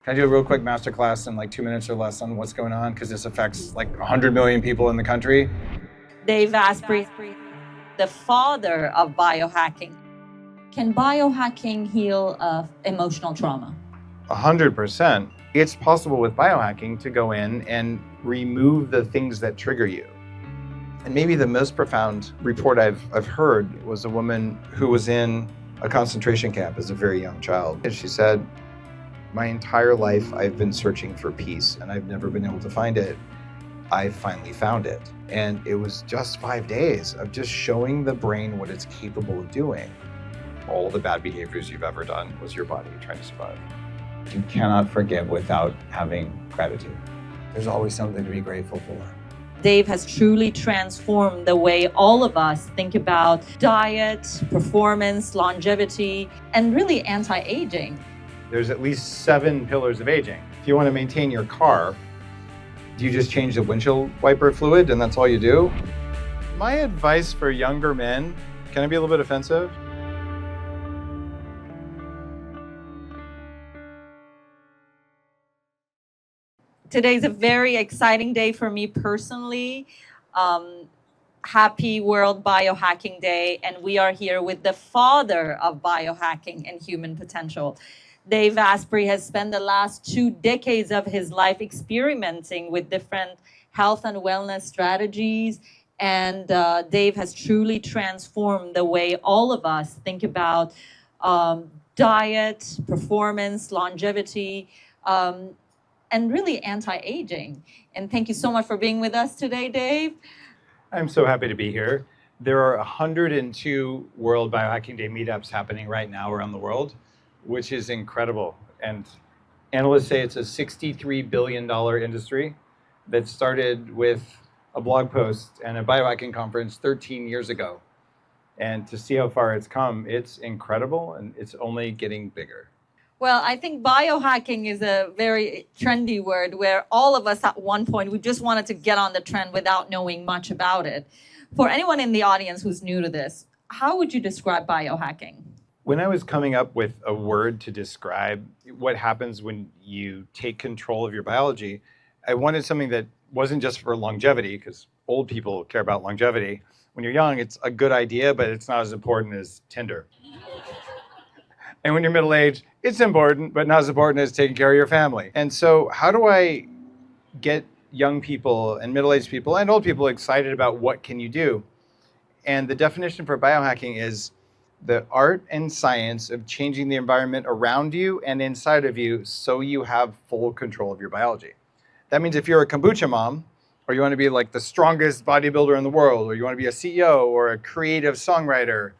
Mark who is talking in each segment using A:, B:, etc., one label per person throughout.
A: Can I do a real quick masterclass in like 2 minutes or less on what's going on? Because this affects like 100 million people in the country.
B: Dave Asprey, the father of biohacking. Can biohacking heal emotional trauma?
A: 100%. It's possible with biohacking to go in and remove the things that trigger you. And maybe the most profound report I've heard was a woman who was in a concentration camp as a very young child. And she said, my entire life I've been searching for peace and I've never been able to find it. I finally found it. And it was just 5 days of just showing the brain what it's capable of doing. All the bad behaviors you've ever done was your body trying to survive. You cannot forgive without having gratitude. There's always something to be grateful for.
B: Dave has truly transformed the way all of us think about diet, performance, longevity, and really anti-aging.
A: There's at least 7 pillars of aging. If you want to maintain your car, do you just change the windshield wiper fluid and that's all you do? My advice for younger men, can I be a little bit offensive?
B: Today's a very exciting day for me personally. Happy World Biohacking Day, and we are here with the father of biohacking and human potential. Dave Asprey has spent the last 2 decades of his life experimenting with different health and wellness strategies, and Dave has truly transformed the way all of us think about diet, performance, longevity, and really anti-aging. And thank you so much for being with us today, Dave.
A: I'm so happy to be here. There are 102 World Biohacking Day meetups happening right now around the world, which is incredible. And analysts say it's a $63 billion industry that started with a blog post and a biohacking conference 13 years ago. And to see how far it's come, it's incredible, and it's only getting bigger.
B: Well, I think biohacking is a very trendy word where all of us at one point, we just wanted to get on the trend without knowing much about it. For anyone in the audience who's new to this, how would you describe biohacking?
A: When I was coming up with a word to describe what happens when you take control of your biology, I wanted something that wasn't just for longevity, because old people care about longevity. When you're young, it's a good idea, but it's not as important as Tinder. And when you're middle-aged, it's important, but not as important as taking care of your family. And so how do I get young people and middle-aged people and old people excited about what can you do? And the definition for biohacking is the art and science of changing the environment around you and inside of you so you have full control of your biology. That means if you're a kombucha mom, or you want to be like the strongest bodybuilder in the world, or you want to be a CEO or a creative songwriter,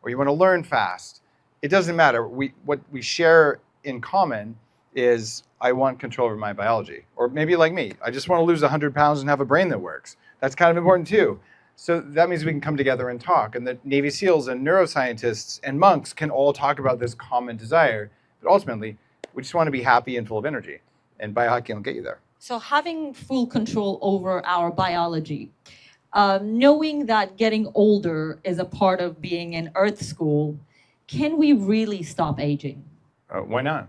A: or you want to learn fast, it doesn't matter. What we share in common is I want control over my biology. Or maybe like me, I just want to lose 100 pounds and have a brain that works. That's kind of important too. So that means we can come together and talk. And the Navy SEALs and neuroscientists and monks can all talk about this common desire. But ultimately, we just want to be happy and full of energy. And biohacking will get you there.
B: So having full control over our biology, knowing that getting older is a part of being in Earth School, can we really stop aging?
A: Why not?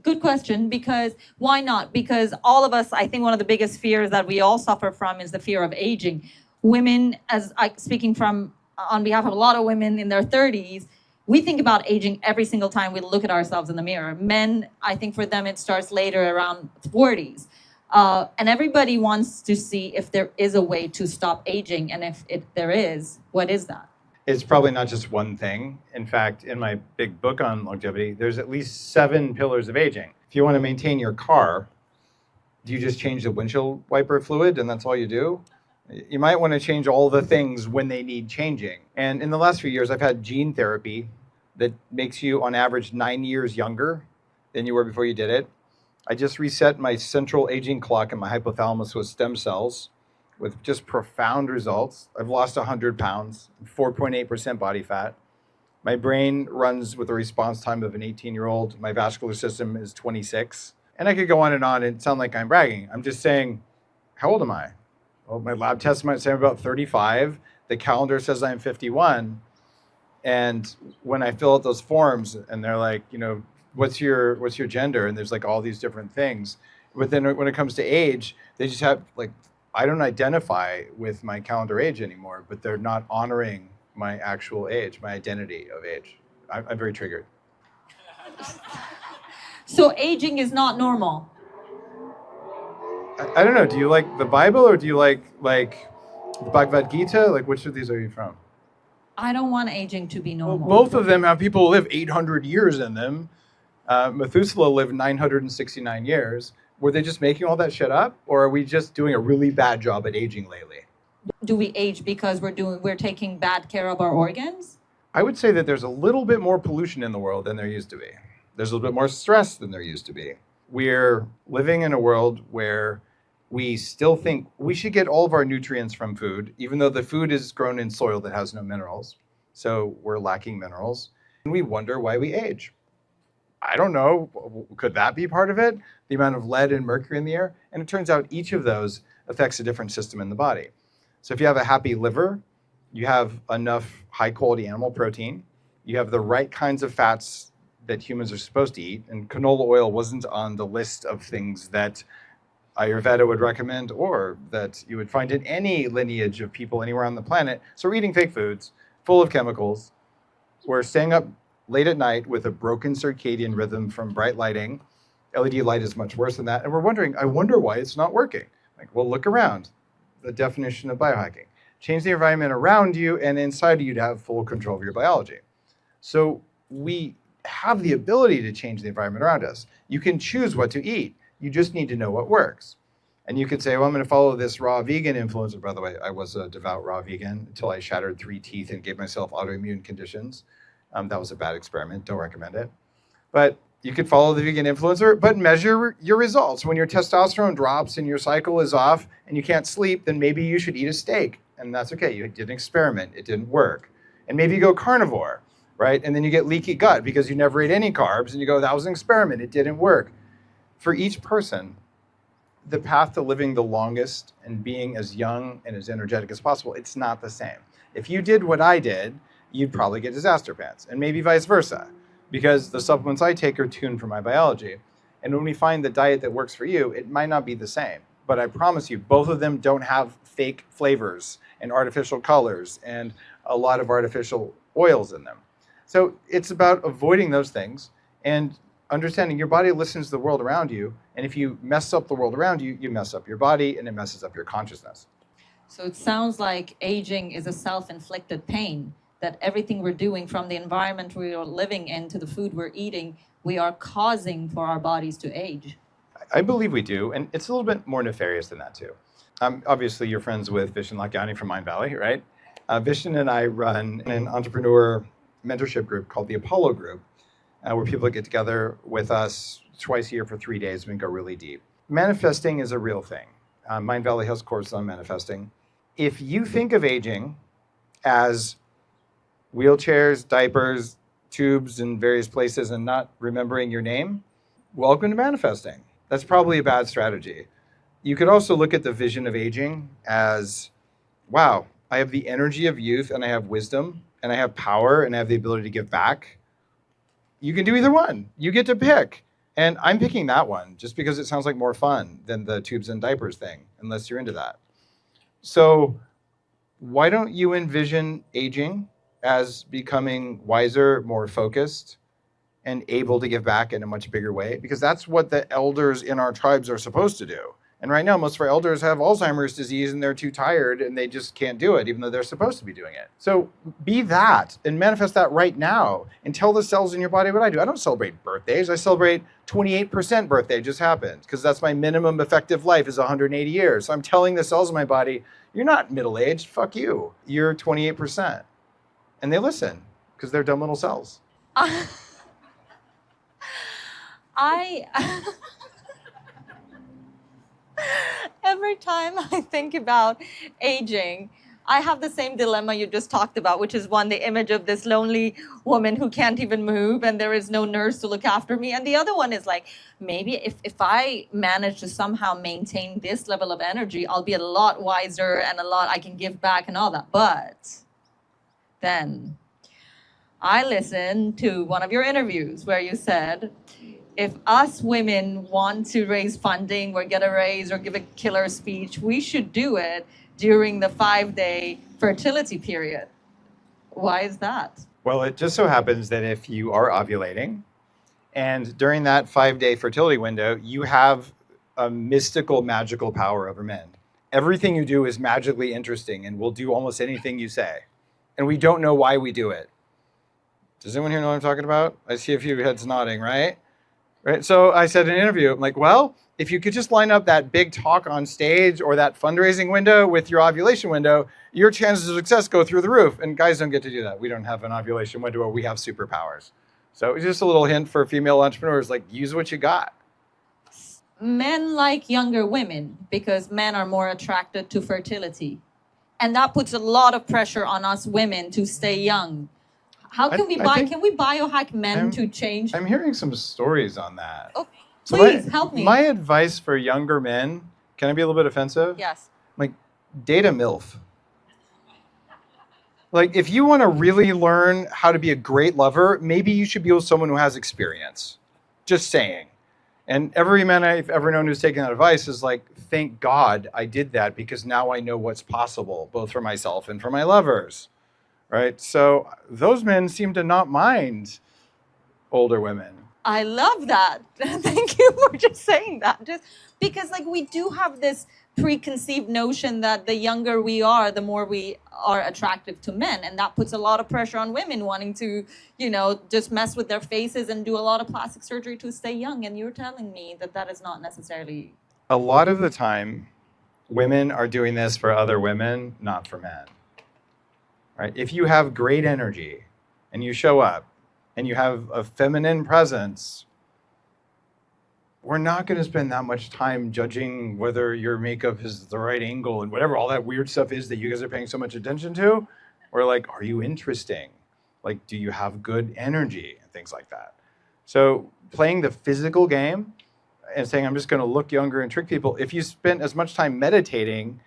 B: Good question, because why not? Because all of us, I think one of the biggest fears that we all suffer from is the fear of aging. Women, speaking from on behalf of a lot of women in their 30s, we think about aging every single time we look at ourselves in the mirror. Men, I think for them it starts later around 40s. And everybody wants to see if there is a way to stop aging. And if there is, what is that?
A: It's probably not just one thing. In fact, in my big book on longevity, there's at least 7 pillars of aging. If you want to maintain your car, do you just change the windshield wiper fluid and that's all you do? You might want to change all the things when they need changing. And in the last few years, I've had gene therapy that makes you on average 9 years younger than you were before you did it. I just reset my central aging clock in my hypothalamus with stem cells, with just profound results. I've lost 100 pounds, 4.8% body fat. My brain runs with a response time of an 18-year-old. My vascular system is 26. And I could go on and sound like I'm bragging. I'm just saying, how old am I? Well, my lab test might say I'm about 35. The calendar says I'm 51. And when I fill out those forms and they're like, what's your gender? And there's like all these different things. But then when it comes to age, they just have like, I don't identify with my calendar age anymore, but they're not honoring my actual age, my identity of age. I'm very triggered.
B: So aging is not normal.
A: I don't know. Do you like the Bible or do you like the Bhagavad Gita? Like, which of these are you from?
B: I don't want aging to be normal.
A: Well, both of them have people who live 800 years in them. Methuselah lived 969 years. Were they just making all that shit up, or are we just doing a really bad job at aging lately?
B: Do we age because we're taking bad care of our organs?
A: I would say that there's a little bit more pollution in the world than there used to be. There's a little bit more stress than there used to be. We're living in a world where we still think we should get all of our nutrients from food, even though the food is grown in soil that has no minerals. So we're lacking minerals. And we wonder why we age. I don't know. Could that be part of it? The amount of lead and mercury in the air? And it turns out each of those affects a different system in the body. So if you have a happy liver, you have enough high quality animal protein, you have the right kinds of fats that humans are supposed to eat. And canola oil wasn't on the list of things that Ayurveda would recommend or that you would find in any lineage of people anywhere on the planet. So we're eating fake foods full of chemicals. We're staying up late at night with a broken circadian rhythm from bright lighting. LED light is much worse than that. And we're wondering, I wonder why it's not working. Like, well, look around. The definition of biohacking. Change the environment around you and inside of you to have full control of your biology. So we have the ability to change the environment around us. You can choose what to eat. You just need to know what works. And you could say, well, I'm going to follow this raw vegan influencer. By the way, I was a devout raw vegan until I shattered 3 teeth and gave myself autoimmune conditions. That was a bad experiment. Don't recommend it. But you could follow the vegan influencer, but measure your results. When your testosterone drops and your cycle is off and you can't sleep, then maybe you should eat a steak. And that's okay. You did an experiment. It didn't work. And maybe you go carnivore, right? And then you get leaky gut because you never ate any carbs. And you go, that was an experiment. It didn't work. For each person, the path to living the longest and being as young and as energetic as possible, it's not the same. If you did what I did, you'd probably get disaster pants, and maybe vice versa, because the supplements I take are tuned for my biology. And when we find the diet that works for you, it might not be the same. But I promise you, both of them don't have fake flavors and artificial colors and a lot of artificial oils in them. So it's about avoiding those things and understanding your body listens to the world around you. And if you mess up the world around you, you mess up your body and it messes up your consciousness.
B: So it sounds like aging is a self-inflicted pain, that everything we're doing, from the environment we are living in to the food we're eating, we are causing for our bodies to age.
A: I believe we do. And it's a little bit more nefarious than that too. Obviously, you're friends with Vishen Lakhiani from Mindvalley, right? Vishen and I run an entrepreneur mentorship group called the Apollo Group, where people get together with us twice a year for 3 days and we go really deep. Manifesting is a real thing. Mindvalley has courses on manifesting. If you think of aging as wheelchairs, diapers, tubes in various places and not remembering your name, welcome to manifesting. That's probably a bad strategy. You could also look at the vision of aging as, wow, I have the energy of youth and I have wisdom and I have power and I have the ability to give back. You can do either one. You get to pick. And I'm picking that one just because it sounds like more fun than the tubes and diapers thing, unless you're into that. So why don't you envision aging as becoming wiser, more focused, and able to give back in a much bigger way? Because that's what the elders in our tribes are supposed to do. And right now, most of our elders have Alzheimer's disease and they're too tired and they just can't do it, even though they're supposed to be doing it. So be that and manifest that right now and tell the cells in your body what I do. I don't celebrate birthdays. I celebrate 28% birthday just happened because that's my minimum effective life is 180 years. So I'm telling the cells in my body, you're not middle-aged, fuck you. You're 28%. And they listen because they're dumb little cells.
B: Every time I think about aging, I have the same dilemma you just talked about, which is one, the image of this lonely woman who can't even move and there is no nurse to look after me. And the other one is like, maybe if I manage to somehow maintain this level of energy, I'll be a lot wiser and I can give back and all that. But then I listened to one of your interviews where you said, if us women want to raise funding or get a raise or give a killer speech, we should do it during the 5-day fertility period. Why is that?
A: Well, it just so happens that if you are ovulating and during that 5-day fertility window, you have a mystical, magical power over men. Everything you do is magically interesting and we'll do almost anything you say. And we don't know why we do it. Does anyone here know what I'm talking about? I see a few heads nodding, right? Right. So I said in an interview, I'm like, well, if you could just line up that big talk on stage or that fundraising window with your ovulation window, your chances of success go through the roof. And guys don't get to do that. We don't have an ovulation window where we have superpowers. So it's just a little hint for female entrepreneurs, like use what you got.
B: Men like younger women because men are more attracted to fertility. And that puts a lot of pressure on us women to stay young. How can can we biohack men to change?
A: I'm hearing some stories on that.
B: Oh,
A: so
B: please help me.
A: My advice for younger men, can I be a little bit offensive?
B: Yes.
A: Like, date a MILF. Like, if you want to really learn how to be a great lover, maybe you should be with someone who has experience. Just saying. And every man I've ever known who's taken that advice is like, thank God I did that because now I know what's possible, both for myself and for my lovers. Right? So those men seem to not mind older women.
B: I love that. Thank you for just saying that. Just because like we do have this preconceived notion that the younger we are, the more we are attractive to men. And that puts a lot of pressure on women wanting to, just mess with their faces and do a lot of plastic surgery to stay young. And you're telling me that that is not necessarily...
A: A lot of the time, women are doing this for other women, not for men. Right? If you have great energy and you show up and you have a feminine presence, we're not going to spend that much time judging whether your makeup is the right angle and whatever all that weird stuff is that you guys are paying so much attention to. We're like, are you interesting? Like, do you have good energy and things like that? So playing the physical game and saying, I'm just going to look younger and trick people. If you spent as much time meditating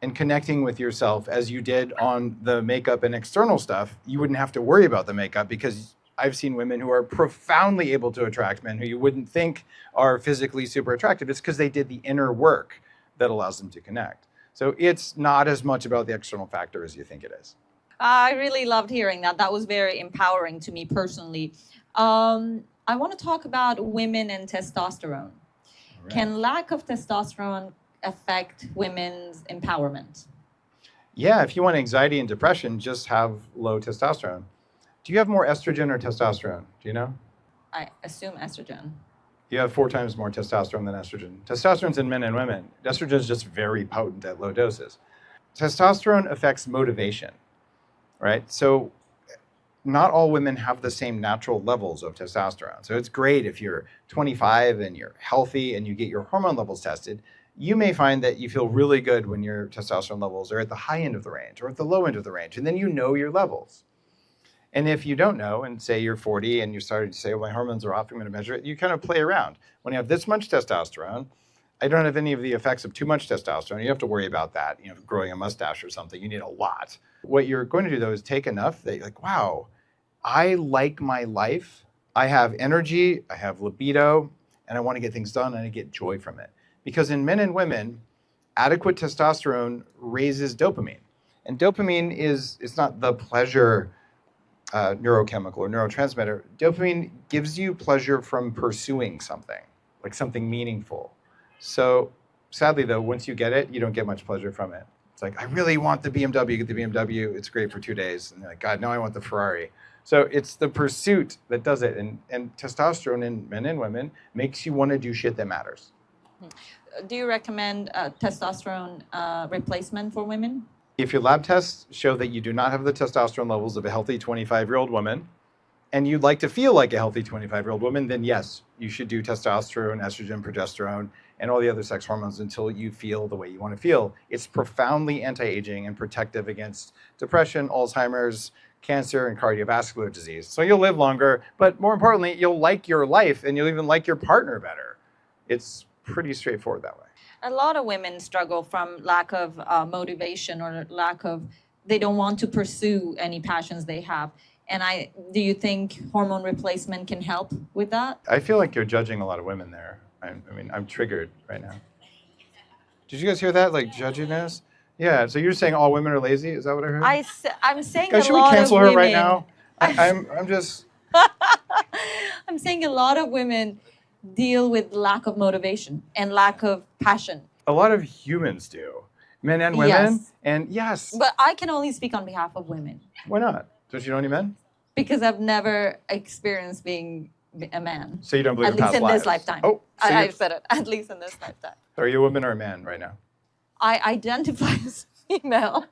A: and connecting with yourself as you did on the makeup and external stuff, you wouldn't have to worry about the makeup because I've seen women who are profoundly able to attract men who you wouldn't think are physically super attractive. It's because they did the inner work that allows them to connect. So it's not as much about the external factor as you think it is.
B: I really loved hearing that. That was very empowering to me personally. I want to talk about women and testosterone. Right. Can lack of testosterone affect women's empowerment?
A: Yeah, if you want anxiety and depression, just have low testosterone. Do you have more estrogen or testosterone? Do you know?
B: I assume estrogen.
A: You have 4 times more testosterone than estrogen. Testosterone's in men and women. Estrogen is just very potent at low doses. Testosterone affects motivation, right? So not all women have the same natural levels of testosterone. So it's great if you're 25 and you're healthy and you get your hormone levels tested. You may find that you feel really good when your testosterone levels are at the high end of the range or at the low end of the range, and then you know your levels. And if you don't know, and say you're 40 and you're starting to say, well, my hormones are off, I'm going to measure it, you kind of play around. When you have this much testosterone, I don't have any of the effects of too much testosterone. You have to worry about that, growing a mustache or something. You need a lot. What you're going to do, though, is take enough that you're like, wow, I like my life. I have energy, I have libido, and I want to get things done, and I get joy from it. Because in men and women, adequate testosterone raises dopamine. And dopamine it's not the pleasure neurochemical or neurotransmitter. Dopamine gives you pleasure from pursuing something, like something meaningful. So sadly, though, once you get it, you don't get much pleasure from it. It's like, I really want the BMW, you get the BMW, it's great for 2 days. And you're like, God, now I want the Ferrari. So it's the pursuit that does it. And testosterone in men and women makes you want to do shit that matters.
B: Do you recommend testosterone replacement for women?
A: If your lab tests show that you do not have the testosterone levels of a healthy 25-year-old woman, and you'd like to feel like a healthy 25-year-old woman, then yes, you should do testosterone, estrogen, progesterone, and all the other sex hormones until you feel the way you want to feel. It's profoundly anti-aging and protective against depression, Alzheimer's, cancer, and cardiovascular disease. So you'll live longer, but more importantly, you'll like your life and you'll even like your partner better. It's pretty straightforward that way.
B: A lot of women struggle from lack of motivation or they don't want to pursue any passions they have. And do you think hormone replacement can help with that?
A: I feel like you're judging a lot of women there. I'm triggered right now. Did you guys hear that? Like judginess? Yeah. So you're saying all women are lazy? Is that what I heard?
B: I'm saying
A: Guys,
B: a
A: should we
B: lot of
A: cancel her
B: women.
A: right now? I'm just.
B: I'm saying a lot of women deal with lack of motivation and lack of passion.
A: A lot of humans do, men and women.
B: Yes.
A: And yes.
B: But I can only speak on behalf of women
A: Why not? Don't you know any men?
B: because I've never experienced being a man.
A: So you don't believe
B: At
A: in
B: least
A: past
B: in
A: lives?
B: this lifetime.
A: Oh, so
B: I've said it. At least in this lifetime.
A: are you a woman or a man right now?
B: I identify as female.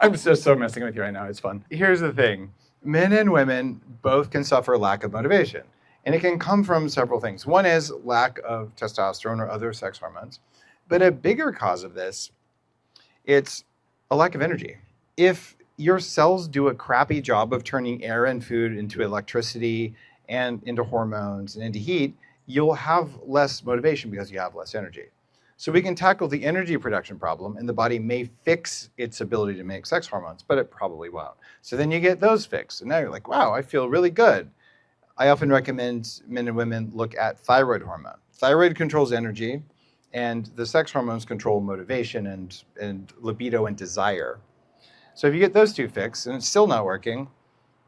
A: I'm just so messing with you right now. It's fun. Here's the thing. Men and women both can suffer lack of motivation. And it can come from several things. One is lack of testosterone or other sex hormones. But a bigger cause of this, it's a lack of energy. If your cells do a crappy job of turning air and food into electricity and into hormones and into heat, you'll have less motivation because you have less energy. So we can tackle the energy production problem, and the body may fix its ability to make sex hormones, but it probably won't. So then you get those fixed, and now you're like, wow, I feel really good. I often recommend men and women look at thyroid hormone. Thyroid controls energy, and the sex hormones control motivation and libido and desire. So if you get those two fixed and it's still not working,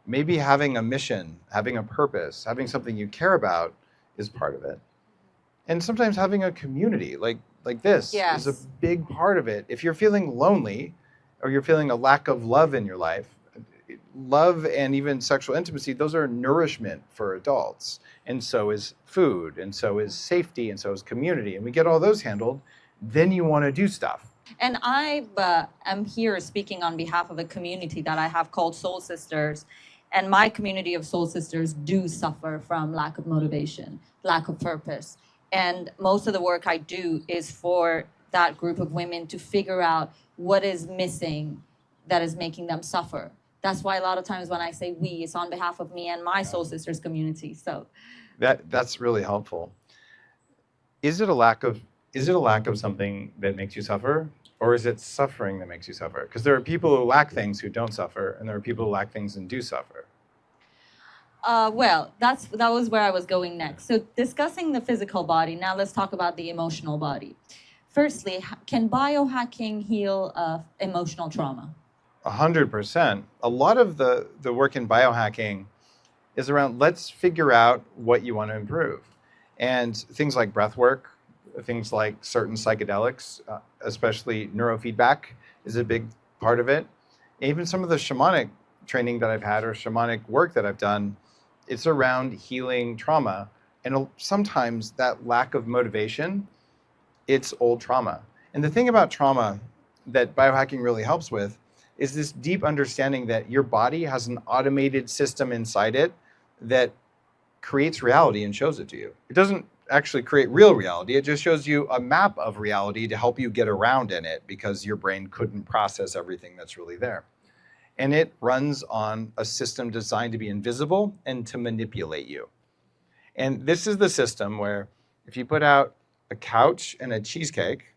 A: maybe having a mission, having a purpose, having something you care about is part of it. And sometimes having a community like this
B: Yes.
A: is a big part of it. If you're feeling lonely or you're feeling a lack of love in your life, love and even sexual intimacy, those are nourishment for adults. And so is food, and so is safety, and so is community. And we get all those handled, then you want to do stuff.
B: And I am here speaking on behalf of a community that I have called Soul Sisters. And my community of Soul Sisters do suffer from lack of motivation, lack of purpose. And most of the work I do is for that group of women to figure out what is missing that is making them suffer. That's why a lot of times when I say we, it's on behalf of me and my Soul Sisters community. So
A: that's really helpful. Is it a lack of something that makes you suffer? Or is it suffering that makes you suffer? Because there are people who lack things who don't suffer, and there are people who lack things and do suffer.
B: Well, that was where I was going next. So discussing the physical body, now let's talk about the emotional body. Firstly, can biohacking heal emotional trauma?
A: 100%. A lot of the work in biohacking is around let's figure out what you want to improve. And things like breath work, things like certain psychedelics, especially neurofeedback is a big part of it. Even some of the shamanic training that I've had or shamanic work that I've done, it's around healing trauma. And sometimes that lack of motivation, it's old trauma. And the thing about trauma that biohacking really helps with is this deep understanding that your body has an automated system inside it that creates reality and shows it to you. It doesn't actually create real reality. It just shows you a map of reality to help you get around in it because your brain couldn't process everything that's really there. And it runs on a system designed to be invisible and to manipulate you. And this is the system where if you put out a couch and a cheesecake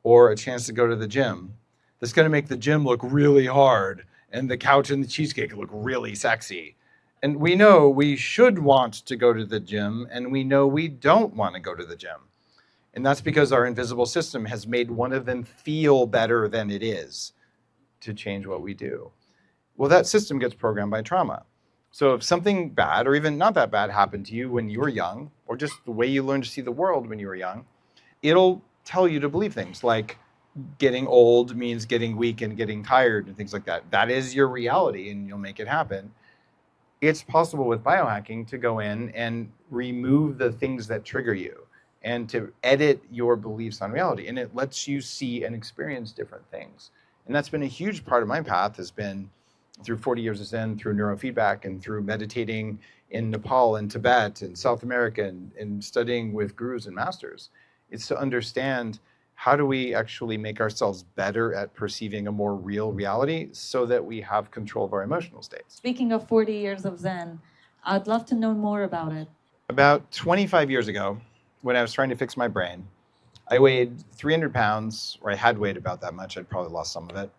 A: or a chance to go to the gym, that's going to make the gym look really hard and the couch and the cheesecake look really sexy. And we know we should want to go to the gym, and we know we don't want to go to the gym. And that's because our invisible system has made one of them feel better than it is to change what we do. Well, that system gets programmed by trauma. So if something bad or even not that bad happened to you when you were young, or just the way you learned to see the world when you were young, it'll tell you to believe things like getting old means getting weak and getting tired and things like that. That is your reality, and you'll make it happen. It's possible with biohacking to go in and remove the things that trigger you and to edit your beliefs on reality. And it lets you see and experience different things. And that's been a huge part of my path, has been through 40 years of Zen, through neurofeedback, and through meditating in Nepal and Tibet and South America and studying with gurus and masters. It's to understand how do we actually make ourselves better at perceiving a more real reality so that we have control of our emotional states.
B: Speaking of 40 years of Zen, I'd love to know more about it.
A: About 25 years ago, when I was trying to fix my brain, I weighed 300 pounds, or I had weighed about that much. I'd probably lost some of it.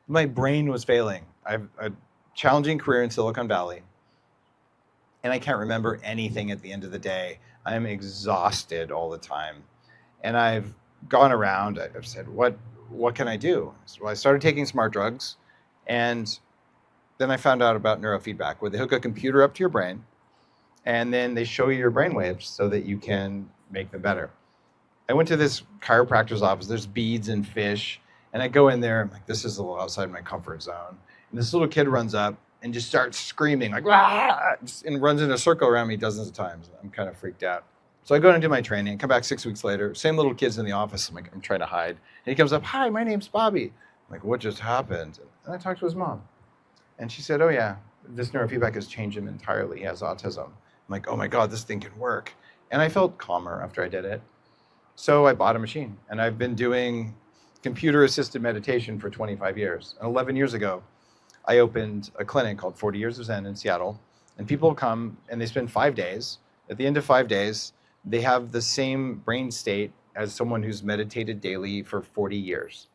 A: My brain was failing. I have a challenging career in Silicon Valley. and I can't remember anything at the end of the day. I'm exhausted all the time. And I've gone around, I've said, what can I do? So I started taking smart drugs, and then I found out about neurofeedback, where they hook a computer up to your brain, and then they show you your brain waves so that you can make them better. I went to this chiropractor's office. There's beads and fish, and I go in there. I'm like, this is a little outside my comfort zone. And this little kid runs up and just starts screaming like, "Rah!" And runs in a circle around me dozens of times. I'm kind of freaked out. So I go and do my training. Come back 6 weeks later. Same little kid's in the office. I'm trying to hide. And he comes up, "Hi, my name's Bobby." I'm like, "What just happened?" And I talked to his mom, and she said, "Oh yeah, this neurofeedback has changed him entirely. He has autism." I'm like, "Oh my God, this thing can work." And I felt calmer after I did it. So I bought a machine, and I've been doing computer-assisted meditation for 25 years. And 11 years ago, I opened a clinic called 40 Years of Zen in Seattle, and people come and they spend 5 days. At the end of 5 days, they have the same brain state as someone who's meditated daily for 40 years.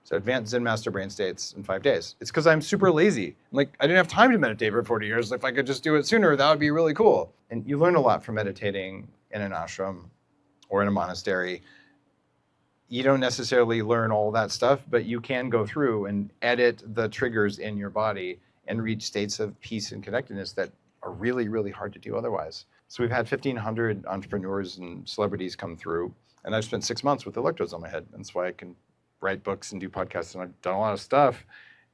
A: So advanced Zen master brain states in 5 days. It's because I'm super lazy. I didn't have time to meditate for 40 years. If I could just do it sooner, that would be really cool. And you learn a lot from meditating in an ashram or in a monastery. You don't necessarily learn all that stuff, but you can go through and edit the triggers in your body and reach states of peace and connectedness that are really, really hard to do otherwise. So we've had 1,500 entrepreneurs and celebrities come through, and I've spent 6 months with electrodes on my head. That's why I can write books and do podcasts, and I've done a lot of stuff,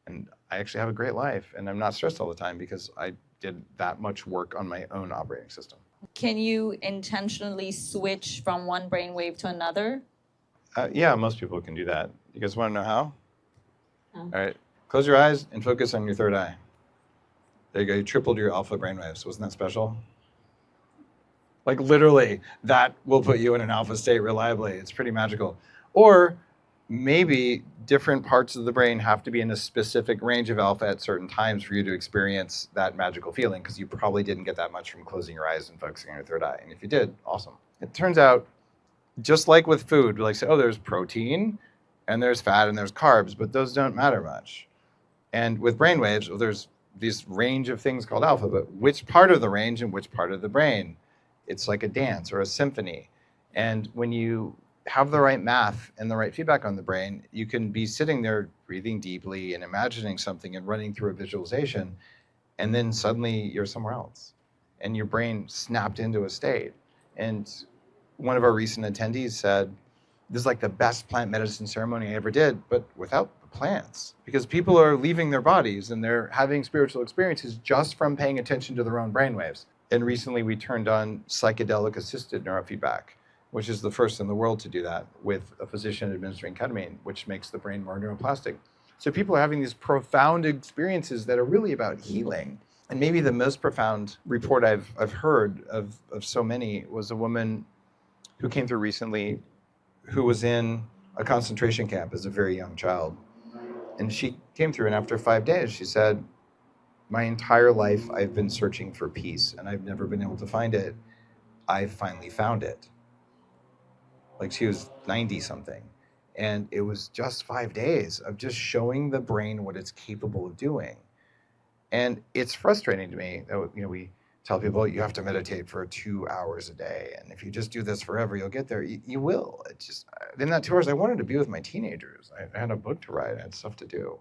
A: and I actually have a great life, and I'm not stressed all the time because I did that much work on my own operating system.
B: Can you intentionally switch from one brainwave to another?
A: Yeah, most people can do that. You guys want to know how?
B: How?
A: All right, close your eyes and focus on your third eye. There you go, you tripled your alpha brainwaves. Wasn't that special? Like literally, that will put you in an alpha state reliably. It's pretty magical. Or maybe different parts of the brain have to be in a specific range of alpha at certain times for you to experience that magical feeling, because you probably didn't get that much from closing your eyes and focusing on your third eye. And if you did, awesome. It turns out, just like with food, we like say, oh, there's protein and there's fat and there's carbs, but those don't matter much. And with brain waves, well, there's this range of things called alpha, but which part of the range and which part of the brain? It's like a dance or a symphony. And when you have the right math and the right feedback on the brain, you can be sitting there breathing deeply and imagining something and running through a visualization, and then suddenly you're somewhere else and your brain snapped into a state. And one of our recent attendees said, this is like the best plant medicine ceremony I ever did, but without the plants, because people are leaving their bodies and they're having spiritual experiences just from paying attention to their own brainwaves. And recently we turned on psychedelic assisted neurofeedback, which is the first in the world to do that with a physician administering ketamine, which makes the brain more neuroplastic. So people are having these profound experiences that are really about healing. And maybe the most profound report I've heard of so many was a woman who came through recently who was in a concentration camp as a very young child. And she came through, and after 5 days, she said, my entire life I've been searching for peace and I've never been able to find it. I finally found it. Like she was 90 something. And it was just 5 days of just showing the brain what it's capable of doing. And it's frustrating to me that, we tell people you have to meditate for 2 hours a day. And if you just do this forever, you'll get there. You will. It's just, in that 2 hours, I wanted to be with my teenagers. I had a book to write. I had stuff to do.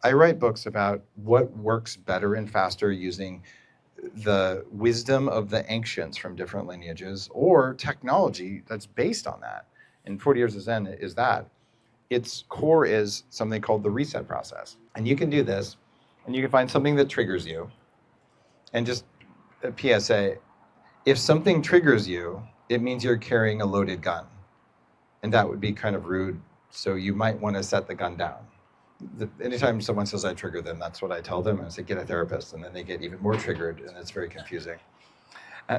A: I write books about what works better and faster using the wisdom of the ancients from different lineages or technology that's based on that. And 40 Years of Zen is that. Its core is something called the reset process. And you can do this, and you can find something that triggers you. And just a PSA, if something triggers you, it means you're carrying a loaded gun. And that would be kind of rude, so you might want to set the gun down. Anytime someone says I trigger them, that's what I tell them. I say, get a therapist, and then they get even more triggered, and it's very confusing.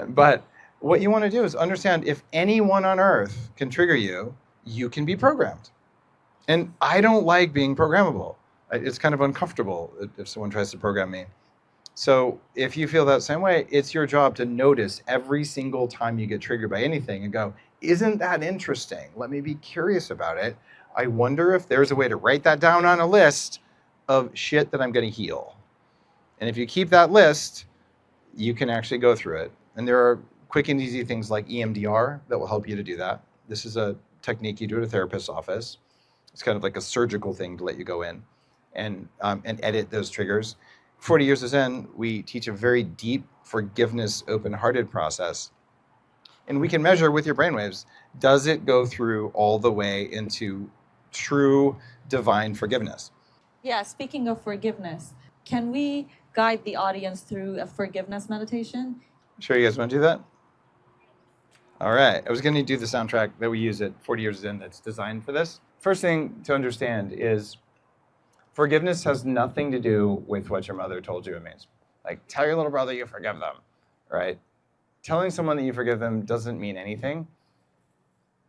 A: But what you want to do is understand, if anyone on earth can trigger you, you can be programmed. And I don't like being programmable. It's kind of uncomfortable if someone tries to program me. So if you feel that same way, it's your job to notice every single time you get triggered by anything and go, isn't that interesting? Let me be curious about it. I wonder if there's a way to write that down on a list of shit that I'm going to heal. And if you keep that list, you can actually go through it. And there are quick and easy things like EMDR that will help you to do that. This is a technique you do at a therapist's office. It's kind of like a surgical thing to let you go in and edit those triggers. 40 years of Zen, we teach a very deep forgiveness, open-hearted process. And we can measure with your brainwaves, does it go through all the way into true divine forgiveness?
B: Yeah, speaking of forgiveness, can we guide the audience through a forgiveness meditation?
A: Sure, you guys want to do that? All right. I was going to do the soundtrack that we use at 40 Years In that's designed for this. First thing to understand is forgiveness has nothing to do with what your mother told you it means. Like, tell your little brother you forgive them, right? Telling someone that you forgive them doesn't mean anything.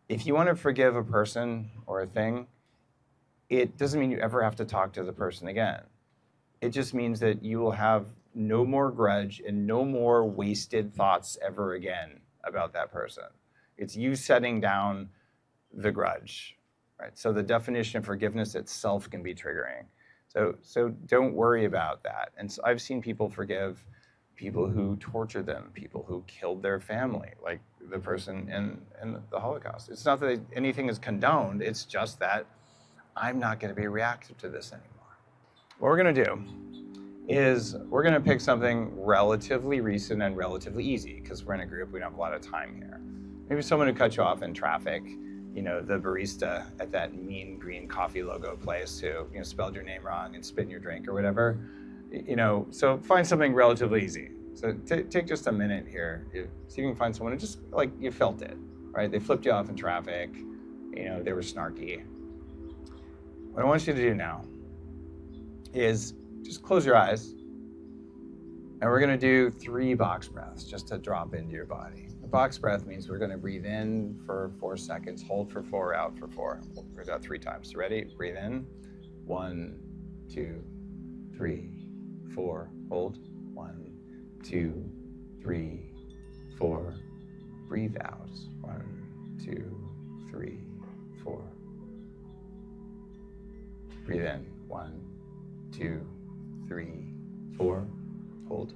A: If you want to forgive a person or a thing, it doesn't mean you ever have to talk to the person again. It just means that you will have no more grudge and no more wasted thoughts ever again about that person. It's you setting down the grudge, right? So the definition of forgiveness itself can be triggering. So don't worry about that. And so I've seen people forgive people who tortured them, people who killed their family, like the person in the Holocaust. It's not that anything is condoned, it's just that I'm not going to be reactive to this anymore. What we're going to do is we're going to pick something relatively recent and relatively easy, because we're in a group, we don't have a lot of time here. Maybe someone who cut you off in traffic, you know, the barista at that mean green coffee logo place who, you know, spelled your name wrong and spit in your drink or whatever. You know, so find something relatively easy. So take just a minute here. See if you can find someone who just, like, you felt it, right? They flipped you off in traffic, you know, they were snarky. What I want you to do now is just close your eyes, and we're going to do 3 box breaths just to drop into your body. A box breath means we're going to breathe in for 4 seconds, hold for 4, out for 4. We'll breathe out 3 times. So ready? Breathe in. 1, 2, 3, 4. Hold. 1, 2, 3, 4. Breathe out. 1, 2, 3, 4. Breathe in. 1, 2, 3, 4. Hold.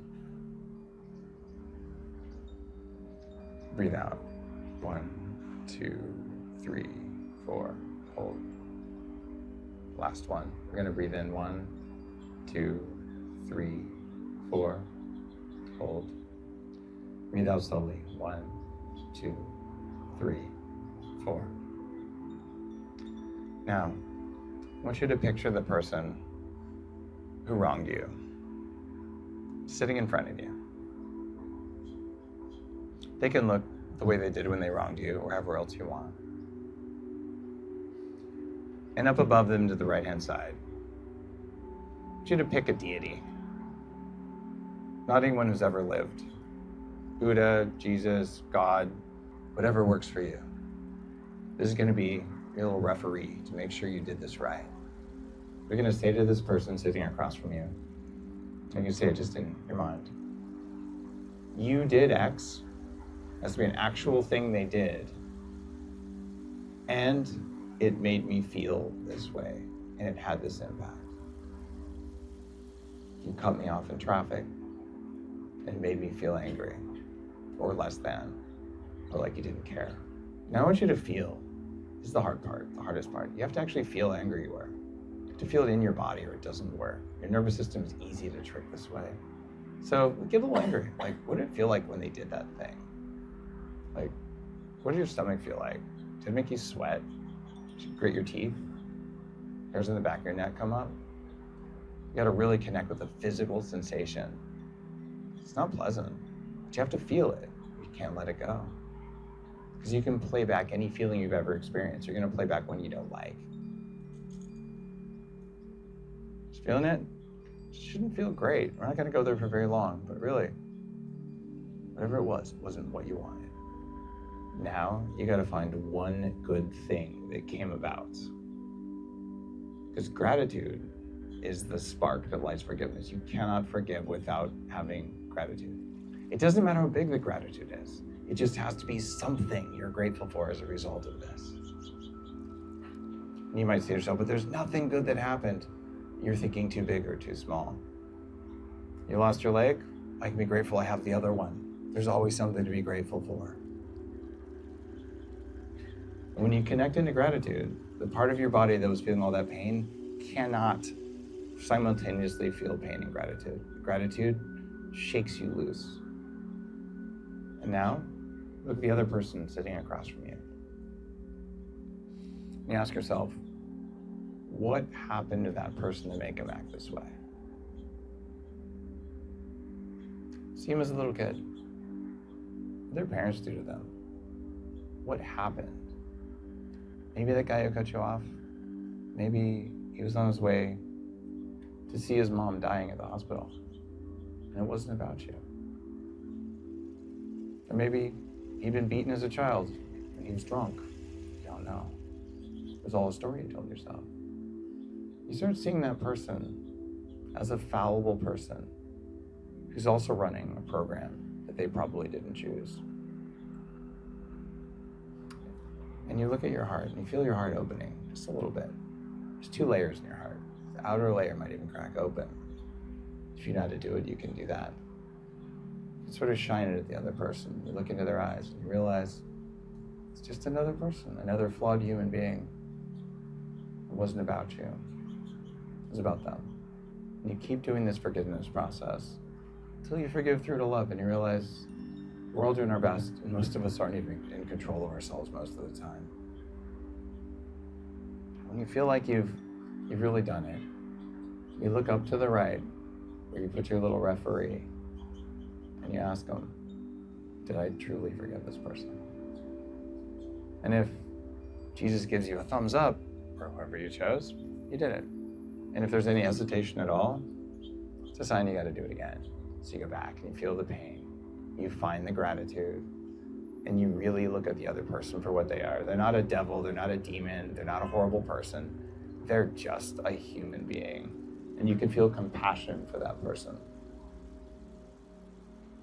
A: Breathe out. 1, 2, 3, 4. Hold. Last one. We're going to breathe in. 1, 2, 3, 4. Hold. Breathe out slowly. 1, 2, 3, 4. Now, I want you to picture the person who wronged you sitting in front of you. They can look the way they did when they wronged you, or however else you want. And up above them to the right-hand side, I want you to pick a deity. Not anyone who's ever lived. Buddha, Jesus, God, whatever works for you. This is going to be your little referee to make sure you did this right. You're going to say to this person sitting across from you, and you say it just in your mind, you did X, has to be an actual thing they did, and it made me feel this way, and it had this impact. You cut me off in traffic, and it made me feel angry, or less than, or like you didn't care. Now I want you to feel, this is the hard part, the hardest part. You have to actually feel how angry you were. You have to feel it in your body or it doesn't work. Your nervous system is easy to trick this way. So get a little angry. Like, what did it feel like when they did that thing? Like, what did your stomach feel like? Did it make you sweat? Did you grit your teeth? Hairs in the back of your neck come up? You gotta really connect with the physical sensation. It's not pleasant, but you have to feel it. You can't let it go. Because you can play back any feeling you've ever experienced. You're gonna play back one you don't like. Just feeling it? It shouldn't feel great. We're not gonna go there for very long, but really, whatever it wasn't what you wanted. Now, you gotta find one good thing that came about. Because gratitude is the spark that lights forgiveness. You cannot forgive without having gratitude. It doesn't matter how big the gratitude is. It just has to be something you're grateful for as a result of this. And you might say to yourself, but there's nothing good that happened. You're thinking too big or too small. You lost your leg? I can be grateful I have the other one. There's always something to be grateful for. When you connect into gratitude, the part of your body that was feeling all that pain cannot simultaneously feel pain and gratitude. Gratitude shakes you loose. And now, look at the other person sitting across from you. And you ask yourself, what happened to that person to make him act this way? See him as a little kid. What did their parents do to them? What happened? Maybe that guy who cut you off, maybe he was on his way to see his mom dying at the hospital, and it wasn't about you. Or maybe he'd been beaten as a child, and he was drunk. You don't know. It was all a story you told yourself. You start seeing that person as a fallible person who's also running a program that they probably didn't choose. And you look at your heart and you feel your heart opening just a little bit. There's 2 layers in your heart. The outer layer might even crack open. If you know how to do it, you can do that. You sort of shine it at the other person. You look into their eyes and you realize it's just another person, another flawed human being. It wasn't about you. It was about them. And you keep doing this forgiveness process until you forgive through to love and you realize we're all doing our best, and most of us aren't even in control of ourselves most of the time. When you feel like you've really done it, you look up to the right, where you put your little referee, and you ask them, did I truly forgive this person? And if Jesus gives you a thumbs up, or whoever you chose, you did it. And if there's any hesitation at all, it's a sign you got to do it again. So you go back and you feel the pain. You find the gratitude, and you really look at the other person for what they are. They're not a devil, they're not a demon, they're not a horrible person. They're just a human being, and you can feel compassion for that person.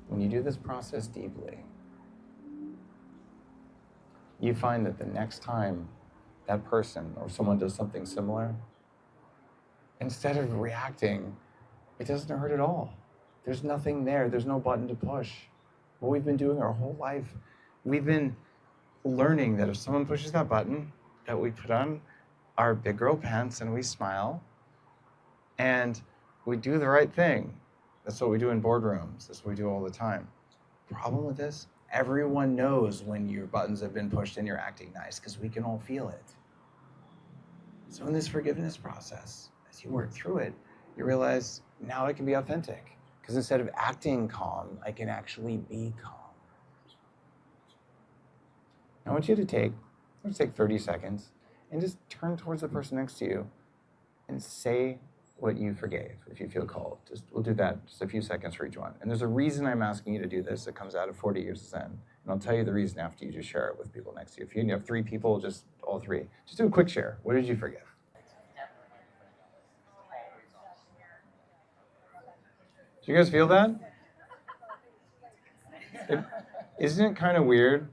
A: When you do this process deeply, you find that the next time that person or someone does something similar, instead of reacting, it doesn't hurt at all. There's nothing there, there's no button to push. What we've been doing our whole life, we've been learning that if someone pushes that button, that we put on our big girl pants and we smile and we do the right thing. That's what we do in boardrooms. That's what we do all the time. Problem with this, everyone knows when your buttons have been pushed and you're acting nice because we can all feel it. So in this forgiveness process, as you work through it, you realize now I can be authentic. Because instead of acting calm, I can actually be calm. I want you to take 30 seconds and just turn towards the person next to you and say what you forgave, if you feel called. We'll do that just a few seconds for each one. And there's a reason I'm asking you to do this that comes out of 40 years of Zen. And I'll tell you the reason after you just share it with people next to you. If you have 3 people, just all 3. Just do a quick share. What did you forgive? Do you guys feel that? Isn't it kind of weird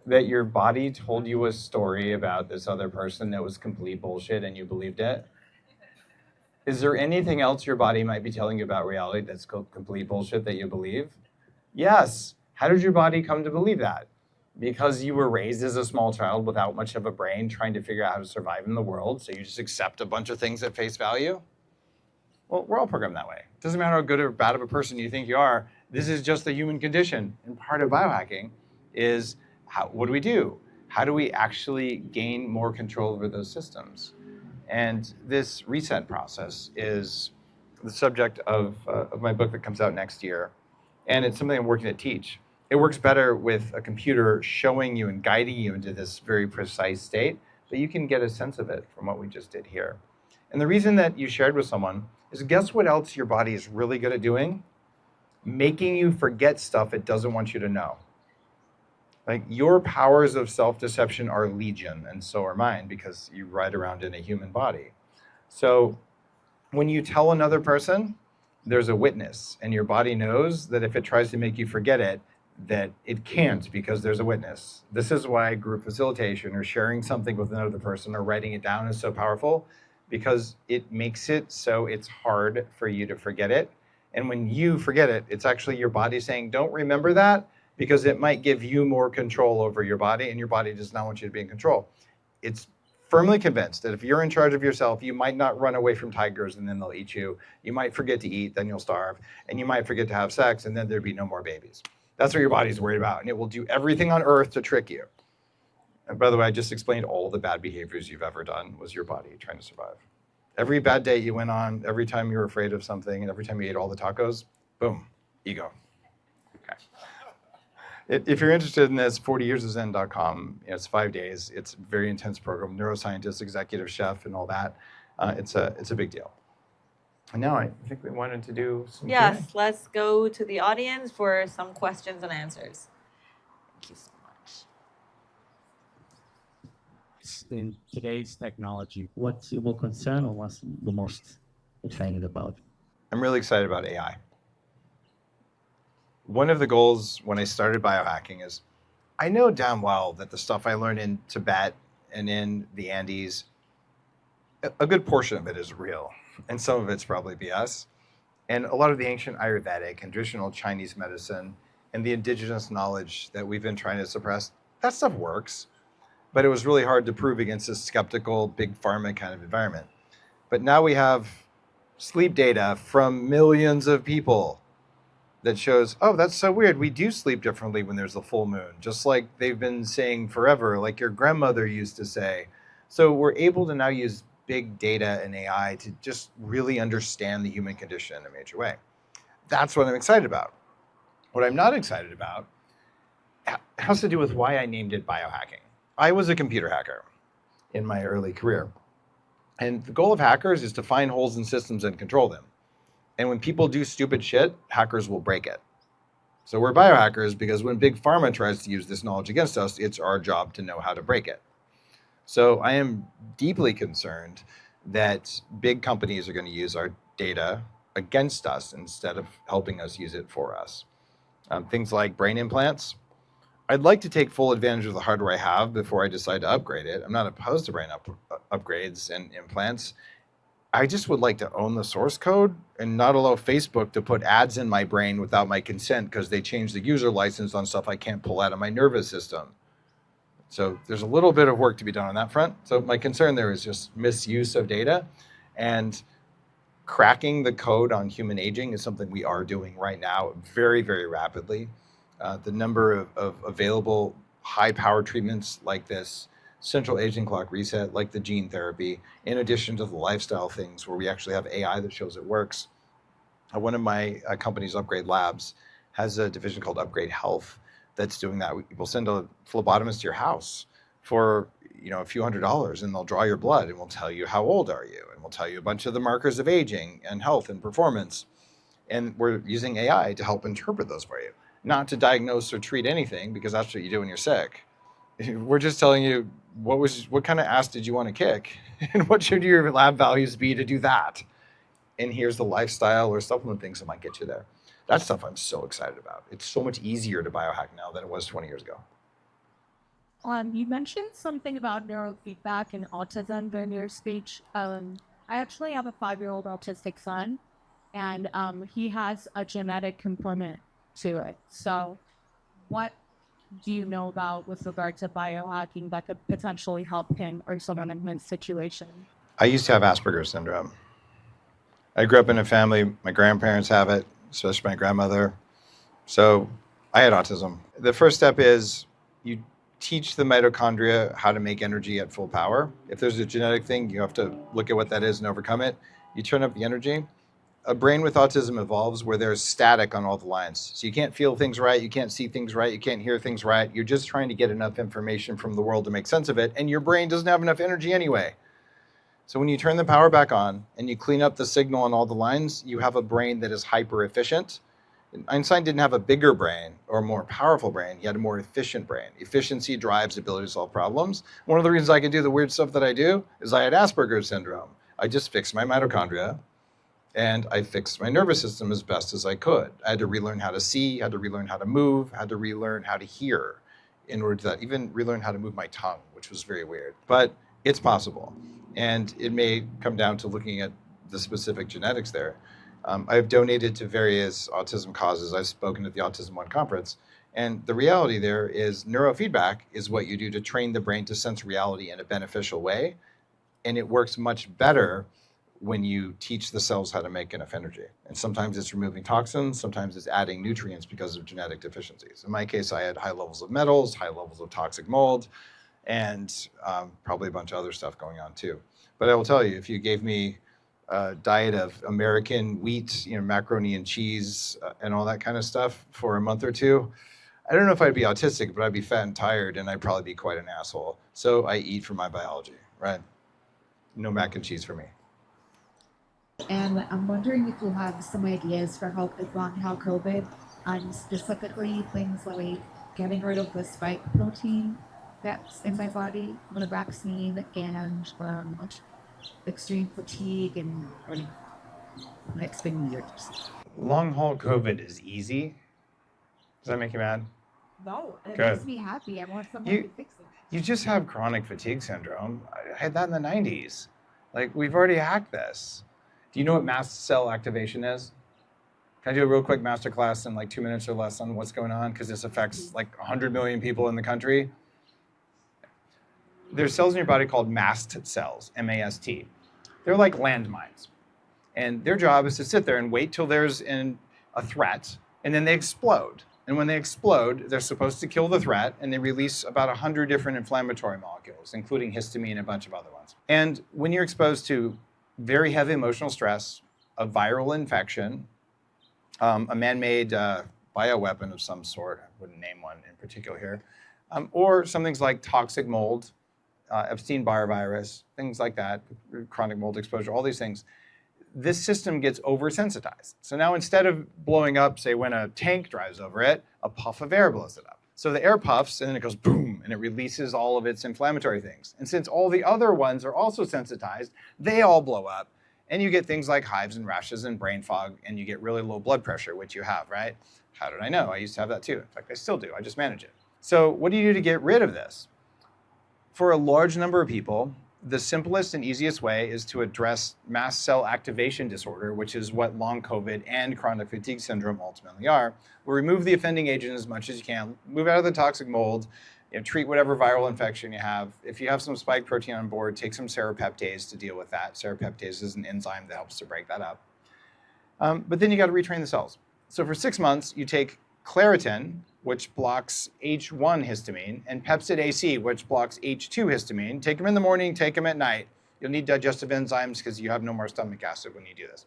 A: that your body told you a story about this other person that was complete bullshit and you believed it? Is there anything else your body might be telling you about reality that's complete bullshit that you believe? Yes. How did your body come to believe that? Because you were raised as a small child without much of a brain trying to figure out how to survive in the world, so you just accept a bunch of things at face value? Well, we're all programmed that way. It doesn't matter how good or bad of a person you think you are. This is just the human condition. And part of biohacking is what do? How do we actually gain more control over those systems? And this reset process is the subject of my book that comes out next year. And it's something I'm working to teach. It works better with a computer showing you and guiding you into this very precise state, but you can get a sense of it from what we just did here. And the reason that you shared with someone is, guess what else your body is really good at doing? Making you forget stuff it doesn't want you to know. Like, your powers of self-deception are legion, and so are mine, because you ride around in a human body. So when you tell another person, there's a witness, and your body knows that if it tries to make you forget it, that it can't, because there's a witness. This is why group facilitation or sharing something with another person or writing it down is so powerful, because it makes it so it's hard for you to forget it. And when you forget it, it's actually your body saying, don't remember that, because it might give you more control over your body, and your body does not want you to be in control. It's firmly convinced that if you're in charge of yourself, you might not run away from tigers and then they'll eat you. You might forget to eat, then you'll starve. And you might forget to have sex, and then there'd be no more babies. That's what your body's worried about. And it will do everything on earth to trick you. And by the way, I just explained all the bad behaviors you've ever done was your body trying to survive. Every bad date you went on, every time you were afraid of something, and every time you ate all the tacos, boom, ego. Okay. If you're interested in this, 40yearsofzen.com. It's 5 days. It's a very intense program. Neuroscientist, executive chef, and all that. It's a big deal. And now I think we wanted to do some
B: Yes,
A: Q&A.
B: let's go to the audience for some questions and answers. Thank you so much.
C: In today's technology, what's your concern or what's the most excited about?
A: I'm really excited about AI. One of the goals when I started biohacking is I know damn well that the stuff I learned in Tibet and in the Andes, a good portion of it is real, and some of it's probably BS. And a lot of the ancient Ayurvedic and traditional Chinese medicine and the indigenous knowledge that we've been trying to suppress, that stuff works. But it was really hard to prove against this skeptical, big pharma kind of environment. But now we have sleep data from millions of people that shows, oh, that's so weird. We do sleep differently when there's a full moon, just like they've been saying forever, like your grandmother used to say. So we're able to now use big data and AI to just really understand the human condition in a major way. That's what I'm excited about. What I'm not excited about has to do with why I named it biohacking. I was a computer hacker in my early career. And the goal of hackers is to find holes in systems and control them. And when people do stupid shit, hackers will break it. So we're biohackers because when big pharma tries to use this knowledge against us, it's our job to know how to break it. So I am deeply concerned that big companies are going to use our data against us instead of helping us use it for us. Things like brain implants. I'd like to take full advantage of the hardware I have before I decide to upgrade it. I'm not opposed to brain upgrades and implants. I just would like to own the source code and not allow Facebook to put ads in my brain without my consent because they changed the user license on stuff I can't pull out of my nervous system. So there's a little bit of work to be done on that front. So my concern there is just misuse of data, and cracking the code on human aging is something we are doing right now very, very rapidly. The number of available high-power treatments like this central aging clock reset, like the gene therapy, in addition to the lifestyle things where we actually have AI that shows it works. One of my companies, Upgrade Labs, has a division called Upgrade Health that's doing that. We'll send a phlebotomist to your house for a few $100s, and they'll draw your blood and we'll tell you how old are you, and we'll tell you a bunch of the markers of aging and health and performance. And we're using AI to help interpret those for you, not to diagnose or treat anything, because that's what you do when you're sick. We're just telling you what kind of ass did you want to kick, and what should your lab values be to do that. And here's the lifestyle or supplement things that might get you there. That stuff I'm so excited about. It's so much easier to biohack now than it was 20 years ago.
D: You mentioned something about neurofeedback and autism during your speech. I actually have a 5-year-old autistic son, and he has a genetic component to it. So what do you know about with regard to biohacking that could potentially help him or someone in his situation?
A: I used to have Asperger's syndrome. I grew up in a family, my grandparents have it, especially my grandmother. So I had autism. The first step is you teach the mitochondria how to make energy at full power. If there's a genetic thing, you have to look at what that is and overcome it. You turn up the energy. A brain with autism evolves where there's static on all the lines. So you can't feel things right, you can't see things right, you can't hear things right. You're just trying to get enough information from the world to make sense of it, and your brain doesn't have enough energy anyway. So when you turn the power back on and you clean up the signal on all the lines, you have a brain that is hyper efficient. Einstein didn't have a bigger brain or a more powerful brain. He had a more efficient brain. Efficiency drives ability to solve problems. One of the reasons I can do the weird stuff that I do is I had Asperger's syndrome. I just fixed my mitochondria and I fixed my nervous system as best as I could. I had to relearn how to see, had to relearn how to move, had to relearn how to hear in order to that, even relearn how to move my tongue, which was very weird. But it's possible. And it may come down to looking at the specific genetics there. I've donated to various autism causes. I've spoken at the Autism One conference. And the reality there is neurofeedback is what you do to train the brain to sense reality in a beneficial way. And it works much better when you teach the cells how to make enough energy. And sometimes it's removing toxins, sometimes it's adding nutrients because of genetic deficiencies. In my case, I had high levels of metals, high levels of toxic mold, and probably a bunch of other stuff going on too. But I will tell you, if you gave me a diet of American wheat, macaroni and cheese, and all that kind of stuff for a month or two, I don't know if I'd be autistic, but I'd be fat and tired, and I'd probably be quite an asshole. So I eat for my biology, right? No mac and cheese for me.
E: And I'm wondering if you have some ideas for how COVID, and specifically things like getting rid of the spike protein that's in my body from the vaccine, and extreme fatigue and next thing years.
A: Long haul COVID is easy. Does that make you mad?
E: No, it
A: Good.
E: makes me happy. I want someone to fix it.
A: You just have chronic fatigue syndrome. I had that in the 90s. Like, we've already hacked this. Do you know what mast cell activation is? Can I do a real quick masterclass in like 2 minutes or less on what's going on? Because this affects like 100 million people in the country. There's cells in your body called mast cells, M-A-S-T. They're like landmines. And their job is to sit there and wait till there's a threat, and then they explode. And when they explode, they're supposed to kill the threat, and they release about 100 different inflammatory molecules, including histamine and a bunch of other ones. And when you're exposed to very heavy emotional stress, a viral infection, a man-made bioweapon of some sort, I wouldn't name one in particular here, or some things like toxic mold, Epstein-Barr virus, things like that, chronic mold exposure, all these things, this system gets oversensitized. So now instead of blowing up, say when a tank drives over it, a puff of air blows it up. So the air puffs and then it goes boom and it releases all of its inflammatory things. And since all the other ones are also sensitized, they all blow up and you get things like hives and rashes and brain fog and you get really low blood pressure, which you have, right? How did I know? I used to have that too. In fact, I still do. I just manage it. So what do you do to get rid of this? For a large number of people, the simplest and easiest way is to address mast cell activation disorder, which is what long COVID and chronic fatigue syndrome ultimately are. We'll remove the offending agent as much as you can, move out of the toxic mold, treat whatever viral infection you have. If you have some spike protein on board, take some serrapeptase to deal with that. Serrapeptase is an enzyme that helps to break that up. But then you got to retrain the cells. So for 6 months, you take Claritin, which blocks H1 histamine, and Pepsid AC, which blocks H2 histamine. Take them in the morning, take them at night. You'll need digestive enzymes because you have no more stomach acid when you do this.